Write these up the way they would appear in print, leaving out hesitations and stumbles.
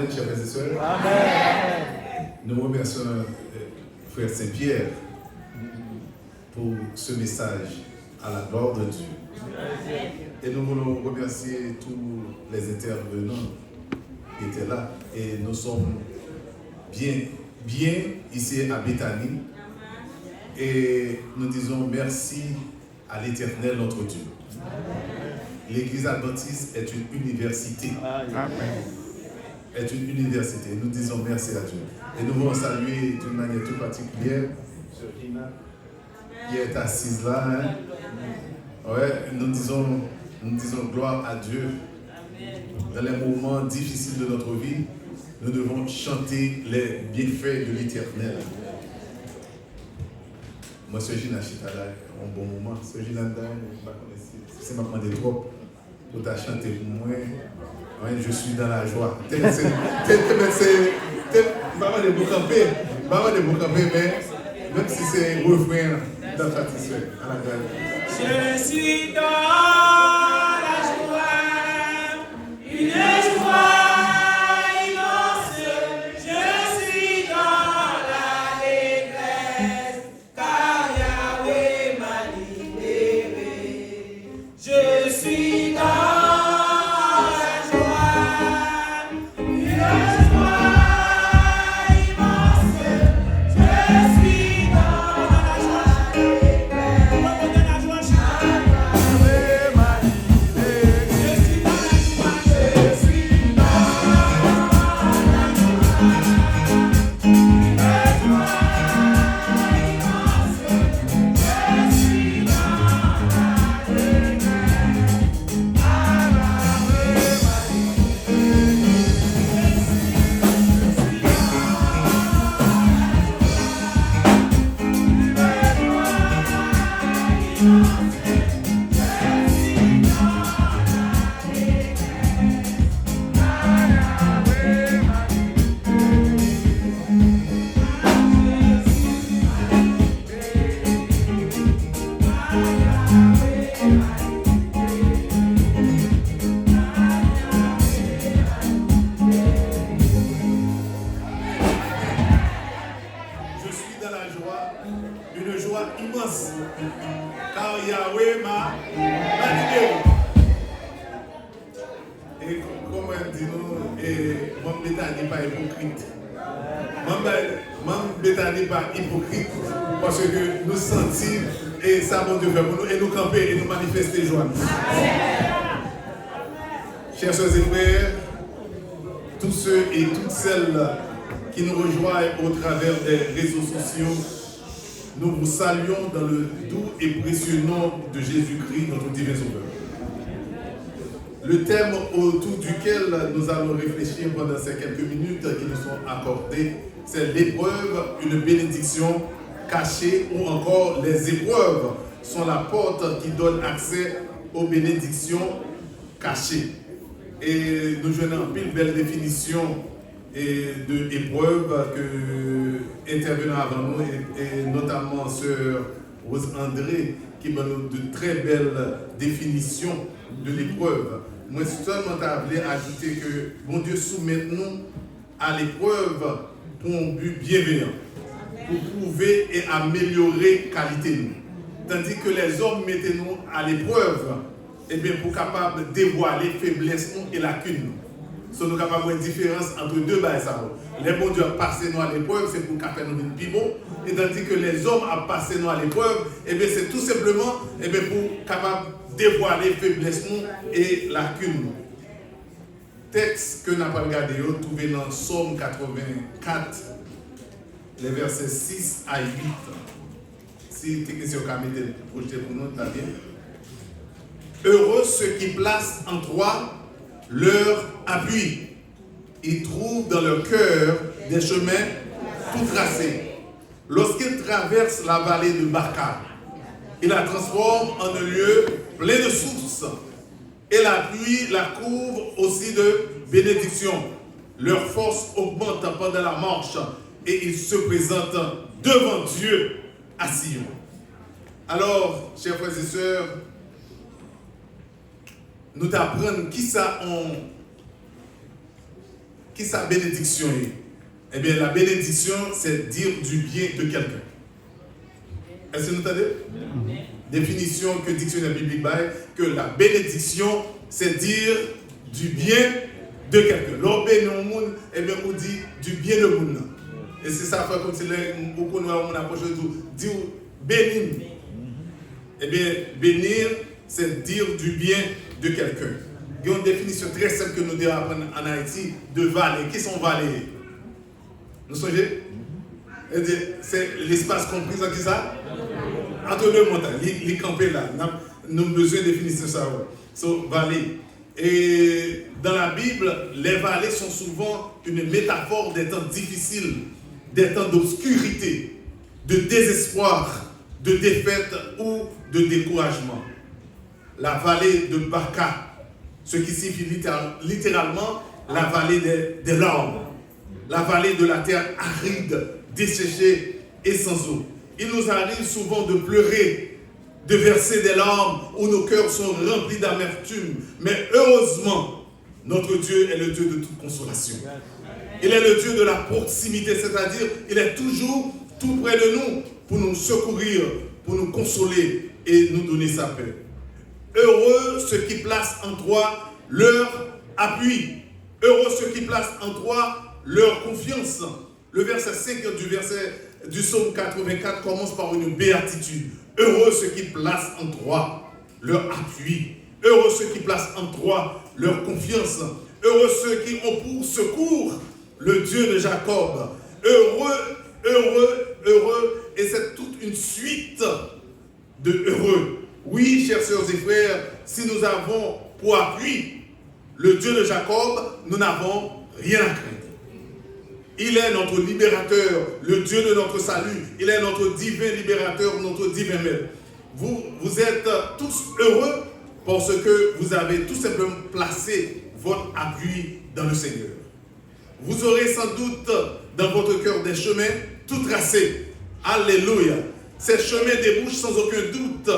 Chers frères et sœurs, Amen. nous remercions frère Saint-Pierre pour ce message à la gloire de Dieu. Et nous voulons remercier tous les intervenants qui étaient là. Et nous sommes bien ici à Béthanie. Et nous disons merci à l'Éternel notre Dieu. L'Église adventiste est une université. Amen. Est une université. Nous disons merci à Dieu. Et nous voulons saluer d'une manière toute particulière Sœur Gina, qui est assise là. Hein? Ouais, nous disons gloire à Dieu. Dans les moments difficiles de notre vie, nous devons chanter les bienfaits de l'Éternel. Moi, Sœur Gina, je suis là, un bon moment. Sœur Gina, c'est ma demandé trop pour ta chanter pour moi. Oui, je suis dans la joie. Maman de Boucampé, mais même si c'est refrain, dans satisfait. Je suis dans la joie, une joie immense. Je suis dans l'allégresse, car Yahweh m'a libéré. Je suis dans parce que nous sentir et ça bon Dieu fait pour nous et nous camper et nous manifester joie. Chers soeurs et frères, tous ceux et toutes celles qui nous rejoignent au travers des réseaux sociaux, nous vous saluons dans le doux et précieux nom de Jésus-Christ, notre divin Sauveur. Le thème autour duquel nous allons réfléchir pendant ces quelques minutes qui nous sont accordées, c'est l'épreuve, une bénédiction cachée, ou encore les épreuves sont la porte qui donne accès aux bénédictions cachées. Et nous joignons en pile belle définition de épreuve que intervenant avant nous, et notamment Sœur Rose André, qui m'a donné de très belles définitions de l'épreuve. Moi, seulement appelé à ajouter que bon Dieu soumet nous à l'épreuve pour un but bienveillant, pour prouver et améliorer qualité nous. Tandis que les hommes mettaient nous à l'épreuve, et bien pour capable dévoiler faiblesse nous et lacunes nous. So, nous capables de voir une différence entre deux bails. Les bons dieux passé nous à l'épreuve, c'est pour faire nous une pivot, et tandis que les hommes ont passé nous à l'épreuve, et bien c'est tout simplement et bien pour capable dévoiler faiblesse nous et lacunes nous. Texte que nous avons regardé, trouvé dans Psaume 84, les versets 6 à 8. Si les techniciens ont mis le projeté pour nous, t'as bien. Heureux ceux qui placent en toi leur appui. Ils trouvent dans leur cœur des chemins tout tracés. Lorsqu'ils traversent la vallée de Baca, ils la transforment en un lieu plein de sources. Et la pluie la couvre aussi de bénédictions. Leur force augmente pendant la marche et ils se présentent devant Dieu à Sion. Alors, chers frères et sœurs, nous t'apprenons qui qui sa bénédiction est? Eh bien, la bénédiction, c'est dire du bien de quelqu'un. Est-ce que vous entendez? Définition que le dictionnaire biblique baille, que la bénédiction, c'est dire du bien de quelqu'un. L'on bénit au monde, eh bien, on dit du bien de monde. Et c'est ça, comme si beaucoup nous avons approché de tout, dire bénir. Eh bien, bénir, c'est dire du bien de quelqu'un. Il y a une définition très simple que nous devons apprendre en Haïti de vallée. Qui sont vallées? Nous songez? C'est l'espace compris en qui ça? Entre deux montagnes, les campés là. Nous avons besoin de définir ça. So, vallée. Et dans la Bible, les vallées sont souvent une métaphore des temps difficiles, des temps d'obscurité, de désespoir, de défaite ou de découragement. La vallée de Baca, ce qui signifie littéralement la vallée des larmes, la vallée de la terre aride, desséchée et sans eau. Il nous arrive souvent de pleurer, de verser des larmes où nos cœurs sont remplis d'amertume. Mais heureusement, notre Dieu est le Dieu de toute consolation. Il est le Dieu de la proximité, c'est-à-dire il est toujours tout près de nous pour nous secourir, pour nous consoler et nous donner sa paix. Heureux ceux qui placent en toi leur appui. Heureux ceux qui placent en toi leur confiance. Le verset 5 du psaume 84 commence par une béatitude. Heureux ceux qui placent en toi leur appui. Heureux ceux qui placent en toi leur confiance. Heureux ceux qui ont pour secours le Dieu de Jacob. Heureux, heureux, heureux. Et c'est toute une suite de heureux. Oui, chers sœurs et frères, si nous avons pour appui le Dieu de Jacob, nous n'avons rien à craindre. Il est notre libérateur, le Dieu de notre salut. Il est notre divin libérateur, notre divin maître. Vous êtes tous heureux parce que vous avez tout simplement placé votre appui dans le Seigneur. Vous aurez sans doute dans votre cœur des chemins tout tracés. Alléluia. Ces chemins débouchent sans aucun doute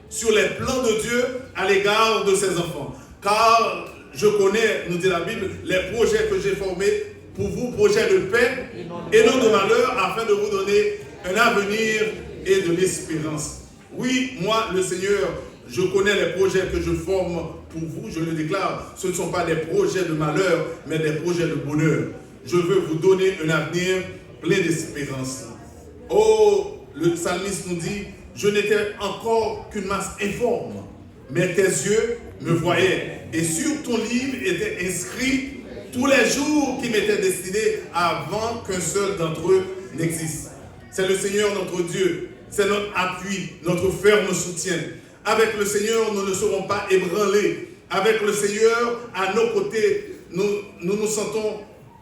sur les plans de Dieu à l'égard de ses enfants. Car je connais, nous dit la Bible, les projets que j'ai formés pour vous, projets de paix et non de malheur, afin de vous donner un avenir et de l'espérance. Oui, moi, le Seigneur, je connais les projets que je forme pour vous, je le déclare. Ce ne sont pas des projets de malheur, mais des projets de bonheur. Je veux vous donner un avenir plein d'espérance. Oh, le psalmiste nous dit, je n'étais encore qu'une masse informe, mais tes yeux me voyaient. Et sur ton livre étaient inscrits tous les jours qui m'étaient destinés avant qu'un seul d'entre eux n'existe. C'est le Seigneur notre Dieu, c'est notre appui, notre ferme soutien. Avec le Seigneur, nous ne serons pas ébranlés. Avec le Seigneur, à nos côtés, nous nous sentons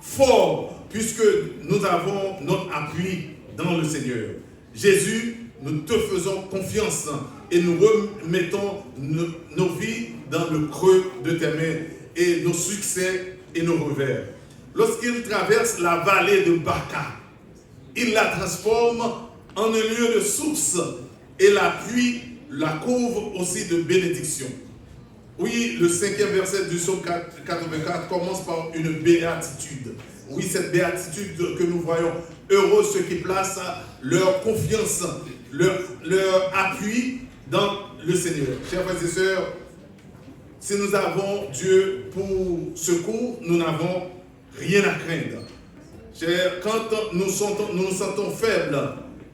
forts, puisque nous avons notre appui dans le Seigneur. Jésus, nous te faisons confiance et nous remettons nos vies dans le creux de tes mains et nos succès et nos revers. Lorsqu'il traverse la vallée de Baca, il la transforme en un lieu de source et la pluie la couvre aussi de bénédiction. Oui, le 5e verset du psaume 84 commence par une béatitude. Oui, cette béatitude que nous voyons, heureux ceux qui placent leur confiance, leur appui dans le Seigneur. Chers frères et sœurs, si nous avons Dieu pour secours, nous n'avons rien à craindre. Quand nous nous sentons faibles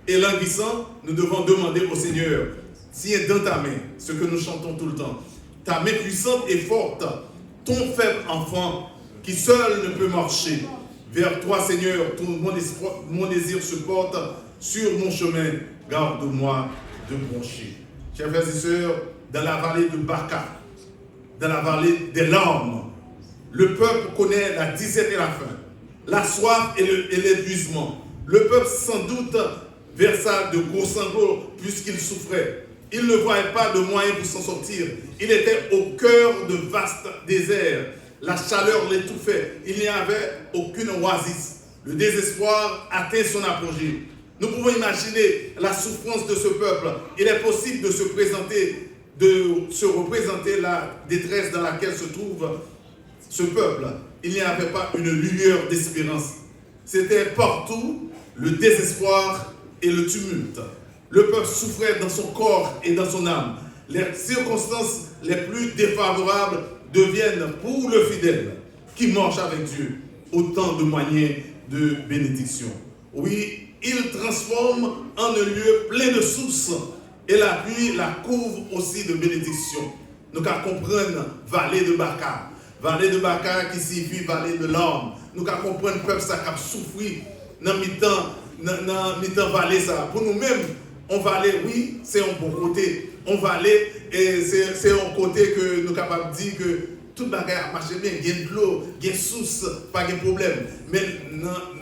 et languissants, nous devons demander au Seigneur, tiens dans ta main, ce que nous chantons tout le temps, ta main puissante et forte, ton faible enfant qui seul ne peut marcher. Vers toi, Seigneur, tout mon désir se porte sur mon chemin. Garde-moi de broncher. Chers frères et sœurs, dans la vallée de Baca, dans la vallée des larmes, le peuple connaît la disette et la faim, la soif et l'épuisement. Le peuple, sans doute, versa de gros sanglots puisqu'il souffrait. Il ne voyait pas de moyens pour s'en sortir. Il était au cœur de vastes déserts. La chaleur l'étouffait. Il n'y avait aucune oasis. Le désespoir atteint son apogée. Nous pouvons imaginer la souffrance de ce peuple. Il est possible de se représenter la détresse dans laquelle se trouve ce peuple. il n'y avait pas une lueur d'espérance. C'était partout le désespoir et le tumulte. Le peuple souffrait dans son corps et dans son âme. Les circonstances les plus défavorables deviennent pour le fidèle qui marche avec Dieu autant de moyens de bénédiction. Oui, il transforme en un lieu plein de sources et la pluie la couvre aussi de bénédiction. Nous qu'à comprendre vallée de Baca. Vallée de Baca qui signifie vallée de larmes. Nous qu'à comprendre le peuple ça qui a souffert dans mi-temps vallée ça. Pour nous-mêmes, on va aller, oui, c'est un bon côté. On va aller et c'est un côté que nous sommes capables de dire que tout le bagage marche bien, il y a de l'eau, il y a de source, pas de problème. Mais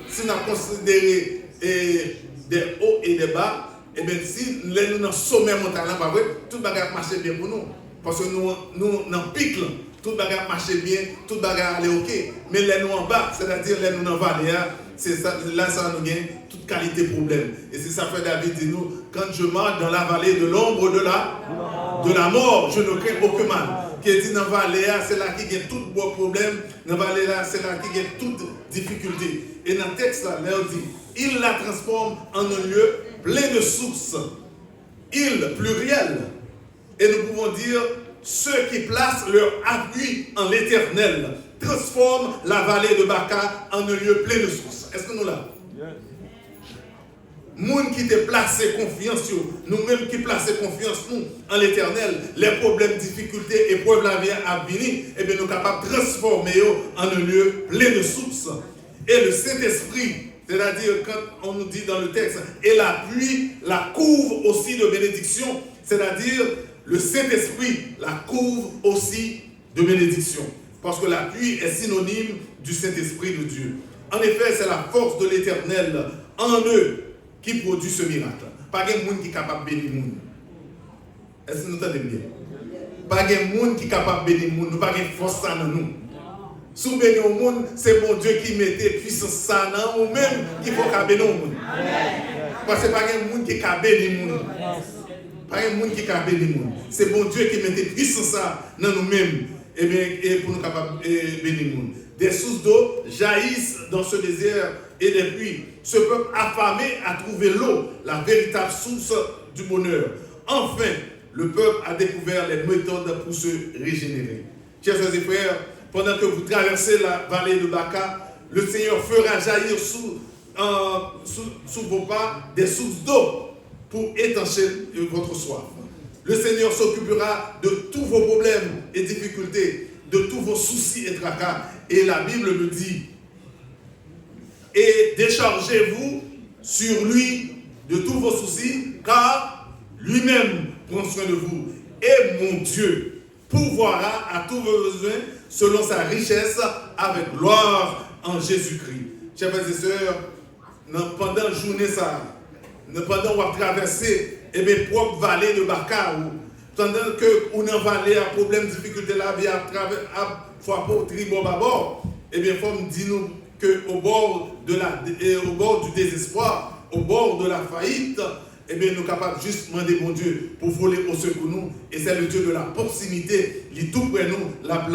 si on a considéré des hauts et des bas, et bien si nous sommes dans le sommet montagne, tout le bagage marche bien pour nous. Parce que nous dans le pic, tout le bagage marche bien, tout le bagage est OK. Mais les nous en bas, c'est-à-dire les nous dans la vallée, c'est ça, là ça nous gagne toute qualité problème. Et c'est ça que David dit nous, quand je marche dans la vallée de l'ombre de la mort, je ne crains aucun mal. Qui dit dans la vallée, c'est là qu'il y a tout beau problème, dans la vallée, c'est là qu'il y a toute difficulté. Et dans le texte, là, il dit, il la transforme en un lieu plein de sources. Il, pluriel. Et nous pouvons dire, ceux qui placent leur appui en l'Éternel transforment la vallée de Baca en un lieu plein de sources. Est-ce que nous l'avons? Moun qui te place confiance, nous-mêmes qui plaçons confiance nous en l'Éternel, les problèmes, difficultés, épreuves la vie à venir, et bien nous sommes capables de transformer en un lieu plein de sources. Et le Saint-Esprit, c'est-à-dire quand on nous dit dans le texte, et la pluie la couvre aussi de bénédiction, c'est-à-dire le Saint-Esprit la couvre aussi de bénédiction. Parce que la pluie est synonyme du Saint-Esprit de Dieu. En effet, c'est la force de l'Éternel en eux qui produit ce miracle. Pas de monde qui est capable de bénir le monde. Est-ce que nous entendez bien? Pas de monde qui est capable de bénir le monde. Nous n'avons pas de force dans nous. Si vous bénissez le monde, c'est bon Dieu qui mettait puissance ça dans nous-mêmes qui faut bénir le monde. Parce que pas de monde qui est capable de bénir le monde. Pas de monde qui est capable de bénir le monde. C'est bon Dieu qui mettait puissance ça dans nous-mêmes. Et pour nous capables de bénir le monde. Des sources d'eau jaillissent dans ce désert et des pluies. Ce peuple affamé a trouvé l'eau, la véritable source du bonheur. Enfin, le peuple a découvert les méthodes pour se régénérer. Chers et frères, pendant que vous traversez la vallée de Baca, le Seigneur fera jaillir sous vos pas des sources d'eau pour étancher votre soif. Le Seigneur s'occupera de tous vos problèmes et difficultés, de tous vos soucis et tracas. Et la Bible me dit, et déchargez-vous sur lui de tous vos soucis, car lui-même prend soin de vous. Et mon Dieu pourvoira à tous vos besoins selon sa richesse avec gloire en Jésus-Christ. Chers frères et sœurs, pendant la journée, pendant qu'on a traversé mes propres vallées de Baca, pendant que on a vallé à problème, difficulté la vie à fois pour tribo bord, et bien faut me dire nous que au bord du désespoir, au bord de la faillite, et bien nous sommes capables juste demander bon Dieu pour voler au secours nous, et c'est le Dieu de la proximité, il est tout près nous, là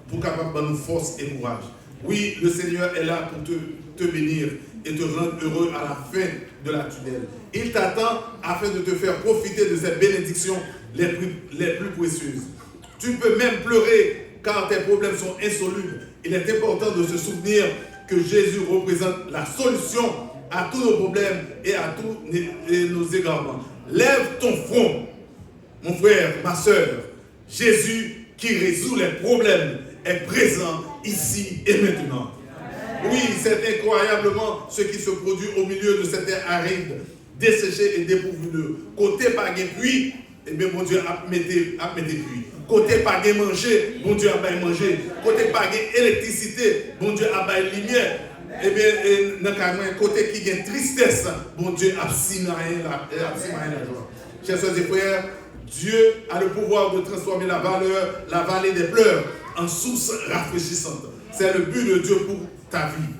pour capable de nous force et courage. Oui, le Seigneur est là pour te bénir et te rendre heureux à la fin de la tunnel. Il t'attend afin de te faire profiter de ces bénédictions les plus précieuses. Tu peux même pleurer car tes problèmes sont insolubles. Il est important de se souvenir que Jésus représente la solution à tous nos problèmes et à tous nos égarements. Lève ton front, mon frère, ma soeur. Jésus qui résout les problèmes est présent ici et maintenant. Oui, c'est incroyablement ce qui se produit au milieu de cette terre aride, desséchée et dépourvue de côté par les pluies, et bien mon Dieu a mis des pluies. Côté par les manger, bon Dieu a mis manger. Côté par les électricité, bon Dieu a mis lumière. Et bien, côté qui a tristesse, bon Dieu a signé la joie. Chers soeurs et frères, Dieu a le pouvoir de transformer la vallée des pleurs en source rafraîchissante. C'est le but de Dieu pour ta vie.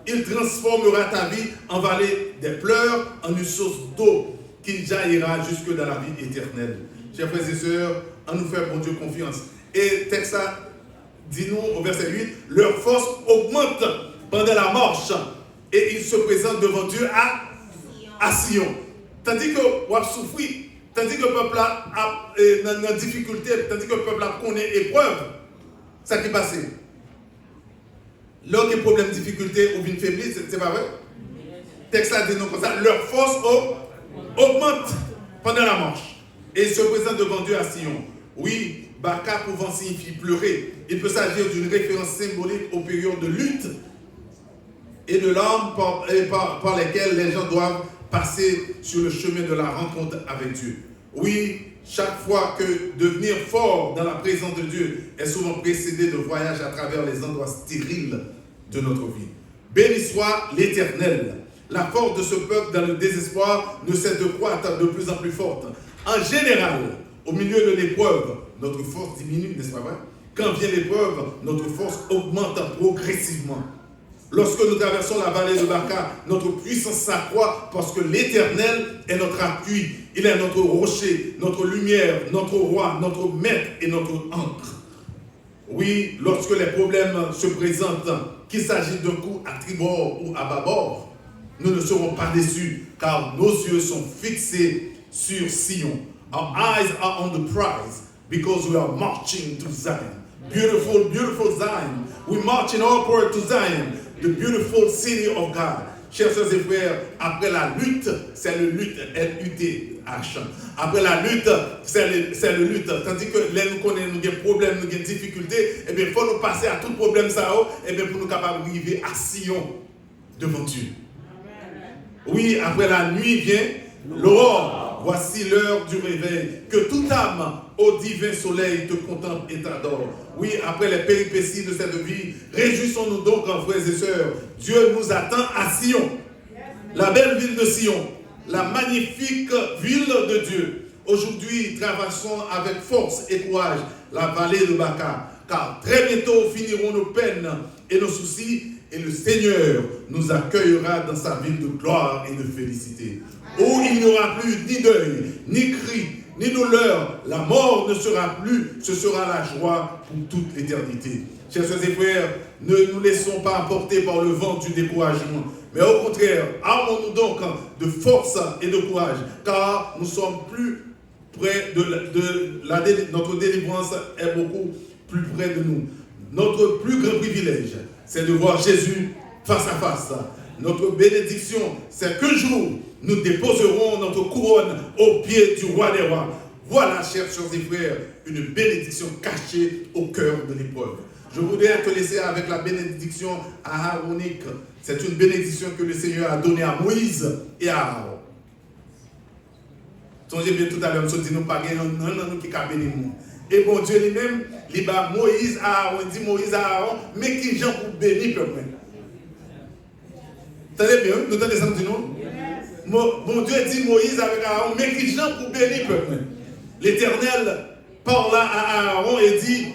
Il transformera ta vie en vallée des pleurs en une source d'eau qui jaillira jusque dans la vie éternelle. Chers frères et sœurs, on nous fait pour Dieu confiance. Et texte dit-nous au verset 8, leur force augmente pendant la marche et ils se présentent devant Dieu à Sion. Tandis que on a souffert, tandis que le peuple a dans difficulté, tandis que le peuple a connaît épreuve, ça qui est passé. Lorsqu'il y a problème, difficulté ou une faiblesse, c'est pas vrai? Le texte a dit non comme ça, leur force augmente pendant la marche et ils se présentent devant Dieu à Sion. Oui, Baka pouvant signifier pleurer. Il peut s'agir d'une référence symbolique aux périodes de lutte et de larmes par lesquelles les gens doivent passer sur le chemin de la rencontre avec Dieu. Oui, chaque fois que devenir fort dans la présence de Dieu est souvent précédé de voyages à travers les endroits stériles de notre vie. Béni soit l'Éternel. La force de ce peuple dans le désespoir ne cesse de croître de plus en plus forte. En général, au milieu de l'épreuve, notre force diminue, n'est-ce pas vrai? Quand vient l'épreuve, notre force augmente progressivement. Lorsque nous traversons la vallée de Baka, notre puissance s'accroît parce que l'Éternel est notre appui. Il est notre rocher, notre lumière, notre roi, notre maître et notre ancre. Oui, lorsque les problèmes se présentent, qu'il s'agisse d'un coup à tribord ou à bâbord, nous ne serons pas déçus car nos yeux sont fixés sur Sion. Our eyes are on the prize because we are marching to Zion. Beautiful, beautiful Zion. We marching upward to Zion, the beautiful city of God. Chers soeurs et frères, après la lutte, c'est le lutte, L-U-T, action. Après la lutte, c'est le lutte. Tandis que là, nous connaissons, nous avons des problèmes, nous avons des difficultés, eh bien, il faut nous passer à tout problème, ça, eh bien, pour nous capables d'arriver à Sion devant Dieu. Oui, après la nuit vient l'aurore. Voici l'heure du réveil. Que toute âme au divin soleil te contemple et t'adore. Oui, après les péripéties de cette vie, réjouissons-nous donc, en frères et sœurs. Dieu nous attend à Sion, la belle ville de Sion, la magnifique ville de Dieu. Aujourd'hui, traversons avec force et courage la vallée de Baka, car très bientôt finiront nos peines et nos soucis, et le Seigneur nous accueillera dans sa ville de gloire et de félicité. Où il n'y aura plus ni deuil, ni cri, ni douleur. La mort ne sera plus, ce sera la joie pour toute l'éternité. Chers frères et frères, ne nous laissons pas emporter par le vent du découragement. Mais au contraire, armons-nous donc de force et de courage, car nous sommes plus près notre délivrance est beaucoup plus près de nous. Notre plus grand privilège, c'est de voir Jésus face à face. Notre bénédiction, c'est qu'un jour, nous déposerons notre couronne au pied du roi des rois. Voilà, chers soeurs et frères, une bénédiction cachée au cœur de l'épreuve. Je voudrais te laisser avec la bénédiction aaronique. C'est une bénédiction que le Seigneur a donnée à Moïse et à Aaron. Songez bien tout à l'heure, nous disons pas non qui a béni nous. Et bon Dieu lui-même, il bat Moïse à Aaron, dit Moïse à Aaron, mais qui gens pour bénir le peuple. Attendez bien, nous entendez ça, nous disons? Bon Dieu dit Moïse avec Aaron, mais qui gens pour bénir le peuple. L'Éternel parle à Aaron et dit,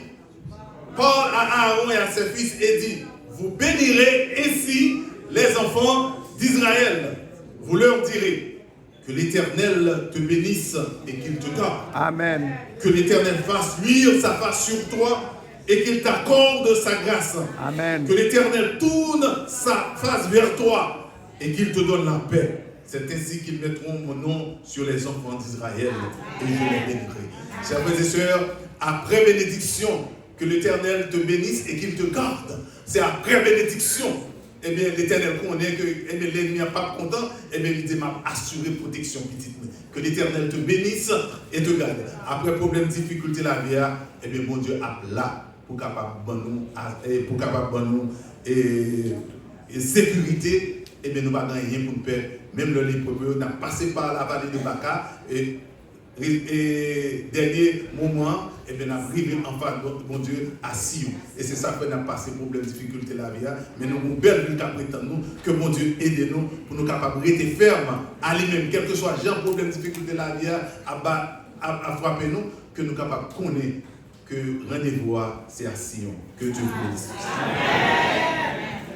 parle à Aaron et à ses fils et dit, vous bénirez ainsi les enfants d'Israël. Vous leur direz, que l'Éternel te bénisse et qu'il te garde. Amen. Que l'Éternel fasse luire sa face sur toi et qu'il t'accorde sa grâce. Amen. Que l'Éternel tourne sa face vers toi et qu'il te donne la paix. C'est ainsi qu'ils mettront mon nom sur les enfants d'Israël et je les bénirai. Chers frères et sœurs, après bénédiction, que l'Éternel te bénisse et qu'il te garde. C'est après bénédiction. Eh bien, l'Éternel connaît que l'ennemi n'est pas content, eh bien, il dit, m'a assuré protection petite. Que l'Éternel te bénisse et te garde. Après problème, difficulté, la vie, eh bien, mon Dieu a là pour capable de nous et sécurité, eh bien, nous n'avons rien pour nous faire. Même le lépreux, n'a passé par la vallée de Baka et dernier moment, eh bien, nous avons arrivé en face de mon Dieu à Sion. Et c'est ça que nous avons passé problème, difficulté la vie. Mais nous avons une belle vie qu'après nous, que mon Dieu aide nous pour nous capables de rester fermes à lui-même, quel que soit le problème, difficulté la vie, à frapper nous, que nous sommes capables de connaître que rendez-vous, c'est à Sion. Que Dieu vous bénisse.